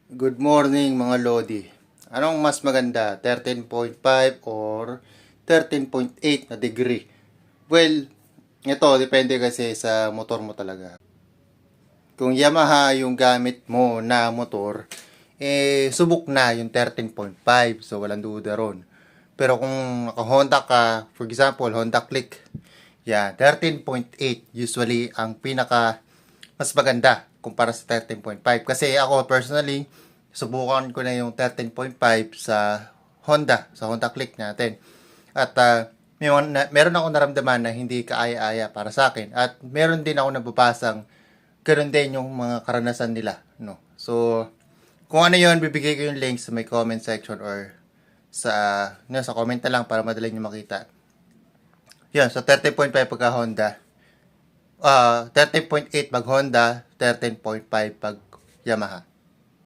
Good morning mga Lodi. Anong mas maganda? 13.5 or 13.8 na degree? Well, ito depende kasi sa motor mo talaga. Kung Yamaha yung gamit mo na motor, subok na yung 13.5. So, walang duda ron. Pero kung naka-Honda ka, for example, Honda Click, 13.8 usually ang pinaka mas maganda kumpara sa 13.5. Kasi ako personally, subukan ko na yung 13.5 sa Honda Click natin. At meron ako naramdaman na hindi kaaya-aya para sa akin. At meron din ako nababasang ganun din yung mga karanasan nila. No? So, kung ano yun, bibigay ko yung link sa may comment section or sa comment na lang para madali nyo makita. Yan, so 13.5 pagka Honda. 13.8 pag Honda, 13.5 pag Yamaha.